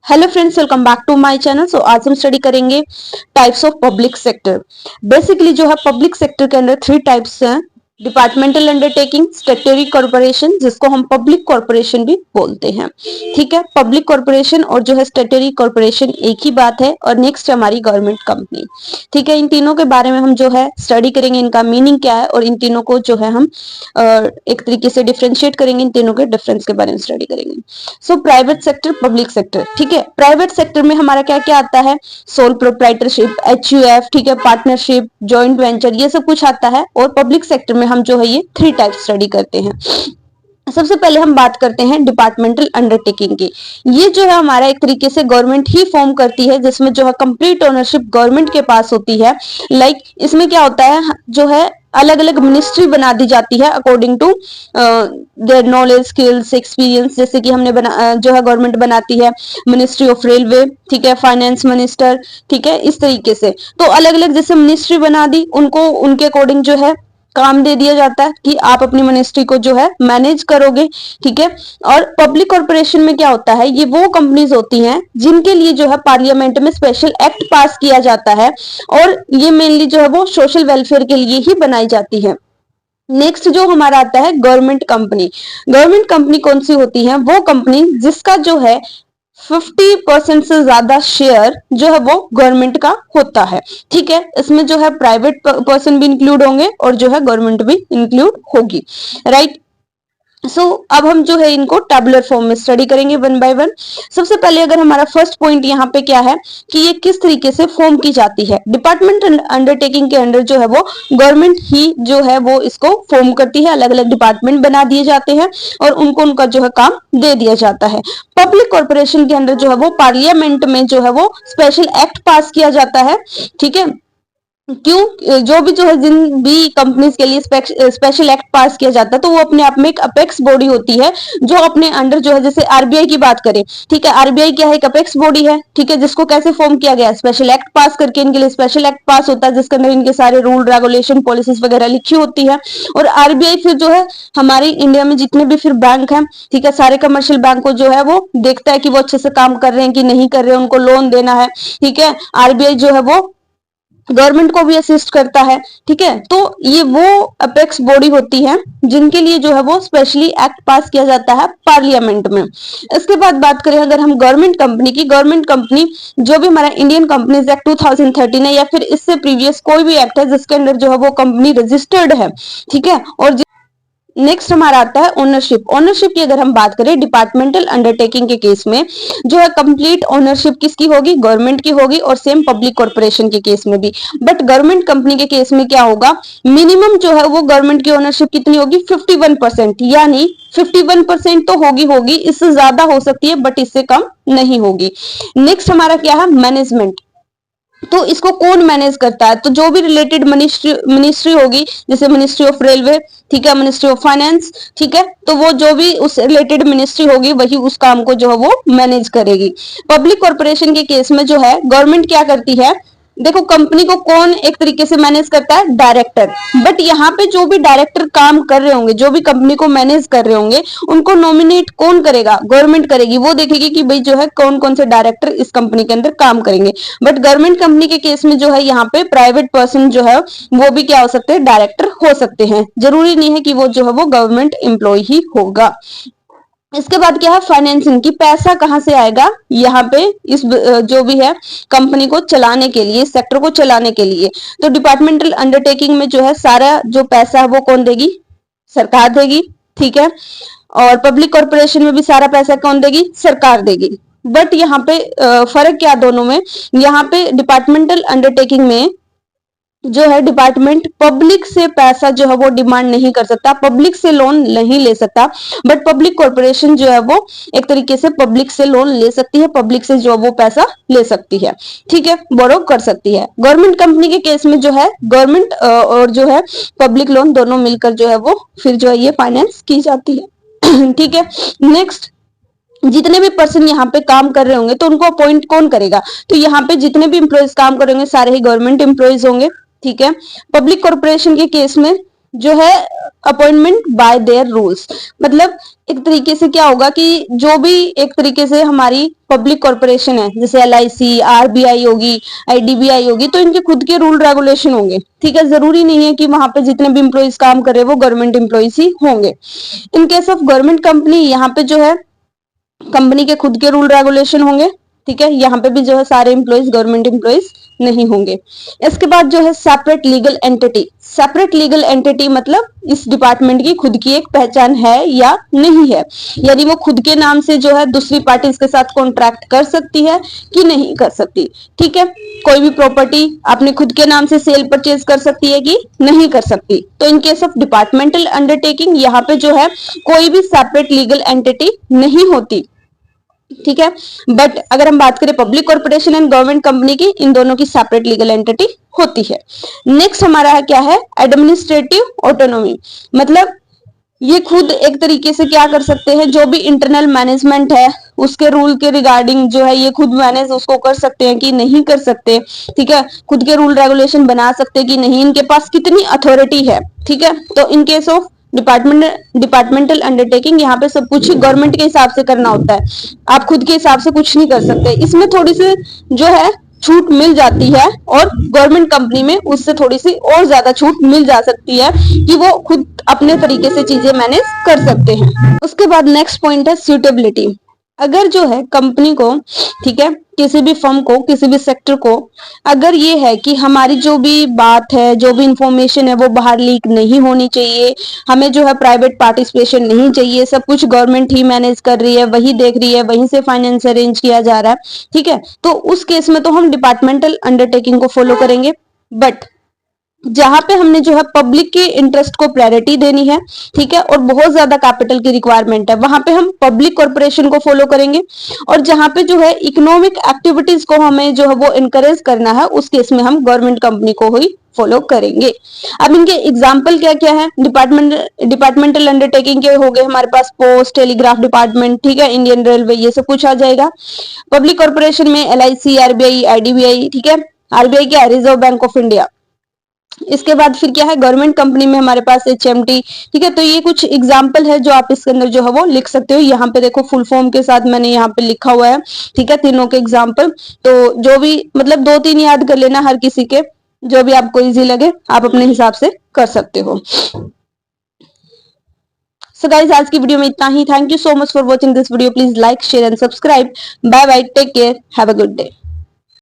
Hello friends, welcome back to my channel. So आज हम study करेंगे types of public sector. Basically जो है पब्लिक सेक्टर के अंदर थ्री टाइप्स हैं: डिपार्टमेंटल अंडरटेकिंग, स्टैट्यूटरी कॉर्पोरेशन जिसको हम पब्लिक कॉर्पोरेशन भी बोलते हैं। ठीक है, पब्लिक कॉर्पोरेशन और जो है स्टैट्यूटरी कॉर्पोरेशन एक ही बात है। और नेक्स्ट हमारी गवर्नमेंट कंपनी। ठीक है, इन तीनों के बारे में हम जो है स्टडी करेंगे, इनका मीनिंग क्या है और इन तीनों को जो है हम एक तरीके से डिफ्रेंशिएट करेंगे, इन तीनों के डिफरेंस के बारे में स्टडी करेंगे। So private sector, public sector. ठीक है, प्राइवेट सेक्टर में हमारा क्या क्या आता है? सोल प्रोप्राइटरशिप, HUF, ठीक है, पार्टनरशिप, जॉइंट वेंचर, ये सब कुछ आता है। और पब्लिक सेक्टर में हम जो है ये थ्री टाइप स्टडी करते हैं। सबसे पहले हम बात करते हैं डिपार्टमेंटल अंडरटेकिंग की। ये जो है हमारा एक तरीके से गवर्नमेंट ही फॉर्म करती है, जिसमें जो है कंप्लीट ओनरशिप गवर्नमेंट के पास होती है। इसमें क्या होता है, जो है अलग अलग मिनिस्ट्री बना दी जाती है according to their knowledge, skills, experience. जैसे कि हमने जो है गवर्नमेंट बनाती है मिनिस्ट्री ऑफ रेलवे, ठीक है, फाइनेंस मिनिस्टर, ठीक है, इस तरीके से। तो अलग अलग जैसे मिनिस्ट्री बना दी, उनको उनके अकॉर्डिंग जो है काम दे दिया जाता है कि आप अपनी मिनिस्ट्री को जो है मैनेज करोगे। ठीक है, और पब्लिक कॉर्पोरेशन में क्या होता है, ये वो कंपनीज होती हैं जिनके लिए जो है पार्लियामेंट में स्पेशल एक्ट पास किया जाता है और ये मेनली जो है वो सोशल वेलफेयर के लिए ही बनाई जाती है। नेक्स्ट जो हमारा आता है गवर्नमेंट कंपनी। गवर्नमेंट कंपनी कौन सी होती है? वो कंपनी जिसका जो है 50% से ज्यादा शेयर जो है वो गवर्नमेंट का होता है। ठीक है, इसमें जो है प्राइवेट पर्सन भी इंक्लूड होंगे और जो है गवर्नमेंट भी इंक्लूड होगी। राइट। अब हम जो है इनको टेबुलर फॉर्म में स्टडी करेंगे वन बाय वन। सबसे पहले अगर हमारा फर्स्ट पॉइंट यहाँ पे क्या है कि ये किस तरीके से फॉर्म की जाती है। डिपार्टमेंट अंडरटेकिंग के अंडर जो है वो गवर्नमेंट ही जो है वो इसको फॉर्म करती है। अलग अलग डिपार्टमेंट बना दिए जाते हैं और उनको उनका जो है काम दे दिया जाता है। पब्लिक कॉर्पोरेशन के अंदर जो है वो पार्लियामेंट में जो है वो स्पेशल एक्ट पास किया जाता है। ठीक है, क्यों? जो भी जो है जिन भी कंपनीज के लिए स्पेशल एक्ट पास किया जाता है तो वो अपने आप में एक अपेक्स बॉडी होती है जो अपने अंडर जो है, जैसे आरबीआई की बात करें, ठीक है, आरबीआई क्या है? एक अपेक्स बॉडी है। ठीक है, जिसको कैसे फॉर्म किया गया? स्पेशल एक्ट पास करके इनके लिए स्पेशल एक्ट पास होता है जिसके अंदर इनके सारे रूल, रेगुलेशन, पॉलिसीज वगैरह लिखी होती है। और आरबीआई फिर जो है हमारी इंडिया में जितने भी फिर बैंक है, ठीक है, सारे कमर्शियल बैंक को जो है वो देखता है कि वो अच्छे से काम कर रहे हैं कि नहीं कर रहे हैं, उनको लोन देना है। ठीक है, आरबीआई जो है वो गवर्नमेंट को भी असिस्ट करता है। ठीक है, तो ये वो अपेक्स बॉडी होती है जिनके लिए जो है वो स्पेशली एक्ट पास किया जाता है पार्लियामेंट में। इसके बाद बात करें अगर हम गवर्नमेंट कंपनी की, गवर्नमेंट कंपनी जो भी हमारा इंडियन कंपनीज एक्ट 2013 है या फिर इससे प्रीवियस कोई भी एक्ट है जिसके अंदर जो है वो कंपनी रजिस्टर्ड है। ठीक है, और नेक्स्ट हमारा आता है ओनरशिप। ओनरशिप की अगर हम बात करें डिपार्टमेंटल अंडरटेकिंग के केस में जो है कंप्लीट ओनरशिप किसकी होगी? गवर्नमेंट की होगी। और सेम पब्लिक कॉर्पोरेशन के केस में भी। बट गवर्नमेंट कंपनी के केस में क्या होगा? मिनिमम जो है वो गवर्नमेंट की ओनरशिप कितनी होगी? 51%, यानी 51% तो होगी होगी, इससे ज्यादा हो सकती है बट इससे कम नहीं होगी। नेक्स्ट हमारा क्या है? मैनेजमेंट। तो इसको कौन मैनेज करता है? तो जो भी रिलेटेड मिनिस्ट्री होगी, जैसे मिनिस्ट्री ऑफ रेलवे, ठीक है, मिनिस्ट्री ऑफ फाइनेंस, ठीक है, तो वो जो भी उस रिलेटेड मिनिस्ट्री होगी वही उस काम को जो है वो मैनेज करेगी। पब्लिक कॉर्पोरेशन के केस में जो है गवर्नमेंट क्या करती है? देखो, कंपनी को कौन एक तरीके से मैनेज करता है? डायरेक्टर। बट यहाँ पे जो भी डायरेक्टर काम कर रहे होंगे, जो भी कंपनी को मैनेज कर रहे होंगे, उनको नॉमिनेट कौन करेगा? गवर्नमेंट करेगी। वो देखेगी कि भाई जो है कौन कौन से डायरेक्टर इस कंपनी के अंदर काम करेंगे। बट गवर्नमेंट कंपनी के केस में जो है यहाँ पे प्राइवेट पर्सन जो है वो भी क्या हो सकते हैं? डायरेक्टर हो सकते हैं। जरूरी नहीं है कि वो जो है वो गवर्नमेंट एम्प्लॉय ही होगा। इसके बाद क्या है? फाइनेंसिंग की। पैसा कहां से आएगा? यहाँ पे इस जो भी है कंपनी को चलाने के लिए, सेक्टर को चलाने के लिए। तो डिपार्टमेंटल अंडरटेकिंग में जो है सारा जो पैसा है वो कौन देगी? सरकार देगी। ठीक है, और पब्लिक कॉर्पोरेशन में भी सारा पैसा कौन देगी? सरकार देगी। बट यहाँ पे फर्क क्या दोनों में? यहाँ पे डिपार्टमेंटल अंडरटेकिंग में जो है डिपार्टमेंट पब्लिक से पैसा जो है वो डिमांड नहीं कर सकता, पब्लिक से लोन नहीं ले सकता। बट पब्लिक कॉर्पोरेशन जो है वो एक तरीके से पब्लिक से लोन ले सकती है, पब्लिक से जो वो पैसा ले सकती है। ठीक है, बोरो कर सकती है। गवर्नमेंट कंपनी के केस में जो है गवर्नमेंट और जो है पब्लिक लोन दोनों मिलकर जो है वो फिर जो है ये फाइनेंस की जाती है। ठीक है, नेक्स्ट, जितने भी पर्सन यहाँ पे काम कर रहे होंगे तो उनको अपॉइंट कौन करेगा? तो यहाँ पे जितने भी इंप्लॉयज काम कर रहे होंगे सारे ही गवर्नमेंट इंप्लॉयज होंगे। ठीक है, पब्लिक कॉर्पोरेशन के केस में जो है अपॉइंटमेंट बाय देयर रूल्स। मतलब एक तरीके से क्या होगा कि जो भी एक तरीके से हमारी पब्लिक कॉर्पोरेशन है, जैसे LIC, RBI होगी, IDBI होगी, तो इनके खुद के रूल रेगुलेशन होंगे। ठीक है, जरूरी नहीं है कि वहां पे जितने भी एम्प्लॉइज काम कर रहे हैं वो गवर्नमेंट एम्प्लॉइज ही होंगे। In case of government company, यहाँ पे जो है कंपनी के खुद के रूल रेगुलेशन होंगे। ठीक है, यहाँ पे भी जो है सारे एम्प्लॉइज गवर्नमेंट एम्प्लॉइज नहीं होंगे। इसके बाद जो है separate legal entity. Separate legal entity मतलब इस डिपार्टमेंट की खुद की एक पहचान है या नहीं है, यानी वो खुद के नाम से जो है दूसरी पार्टी के साथ कॉन्ट्रैक्ट कर सकती है कि नहीं कर सकती। ठीक है, कोई भी प्रॉपर्टी अपने खुद के नाम से सेल परचेज कर सकती है कि नहीं कर सकती। तो in case of departmental undertaking यहाँ पे जो है कोई भी सेपरेट लीगल एंटिटी नहीं होती। ठीक है, बट अगर हम बात करें public corporation and government company की, इन दोनों की सेपरेट लीगल एंटिटी होती है। नेक्स्ट हमारा क्या है, एडमिनिस्ट्रेटिव ऑटोनॉमी। मतलब ये खुद एक तरीके से क्या कर सकते हैं, जो भी इंटरनल मैनेजमेंट है उसके रूल के रिगार्डिंग जो है ये खुद मैनेज उसको कर सकते हैं कि नहीं कर सकते। ठीक है, खुद के रूल रेगुलेशन बना सकते हैं कि नहीं, इनके पास कितनी अथॉरिटी है। ठीक है, तो in case of departmental undertaking यहाँ पे सब कुछ गवर्नमेंट के हिसाब से करना होता है, आप खुद के हिसाब से कुछ नहीं कर सकते। इसमें थोड़ी सी जो है छूट मिल जाती है, और गवर्नमेंट कंपनी में उससे थोड़ी सी और ज्यादा छूट मिल जा सकती है कि वो खुद अपने तरीके से चीजें मैनेज कर सकते हैं। उसके बाद नेक्स्ट पॉइंट है सुटेबिलिटी। अगर जो है कंपनी को, ठीक है, किसी भी फर्म को, किसी भी सेक्टर को, अगर ये है कि हमारी जो भी बात है, जो भी इंफॉर्मेशन है वो बाहर लीक नहीं होनी चाहिए, हमें जो है प्राइवेट पार्टिसिपेशन नहीं चाहिए, सब कुछ गवर्नमेंट ही मैनेज कर रही है, वही देख रही है, वहीं से फाइनेंस अरेंज किया जा रहा है। ठीक है, तो उस केस में तो हम डिपार्टमेंटल अंडरटेकिंग को फॉलो करेंगे। बट जहां पे हमने जो है पब्लिक के इंटरेस्ट को प्रायोरिटी देनी है, ठीक है, और बहुत ज्यादा कैपिटल की रिक्वायरमेंट है, वहां पे हम पब्लिक कॉर्पोरेशन को फॉलो करेंगे। और जहां पे जो है इकोनॉमिक एक्टिविटीज को हमें जो है वो इनकरेज करना है, उस केस में हम गवर्नमेंट कंपनी को ही फॉलो करेंगे। अब इनके एग्जाम्पल क्या क्या है, डिपार्टमेंटल अंडरटेकिंग के हो गए हमारे पास पोस्ट, टेलीग्राफ डिपार्टमेंट, ठीक है, इंडियन रेलवे, ये सब कुछ आ जाएगा। पब्लिक कॉर्पोरेशन में LIC, RBI, IDBI, ठीक है, RBI क्या है, रिजर्व बैंक ऑफ इंडिया। इसके बाद फिर क्या है, गवर्नमेंट कंपनी में हमारे पास HMT। ठीक है, तो ये कुछ एग्जाम्पल है जो आप इसके अंदर जो है वो लिख सकते हो। यहाँ पे देखो फुल फॉर्म के साथ मैंने यहाँ पे लिखा हुआ है। ठीक है, तीनों के एग्जाम्पल, तो जो भी मतलब 2-3 याद कर लेना हर किसी के, जो भी आपको इजी लगे आप अपने हिसाब से कर सकते हो। सो गाइस, आज की वीडियो में इतना ही। Thank you so much for watching this video. Please like, share and subscribe. Bye bye, take care, have a good day.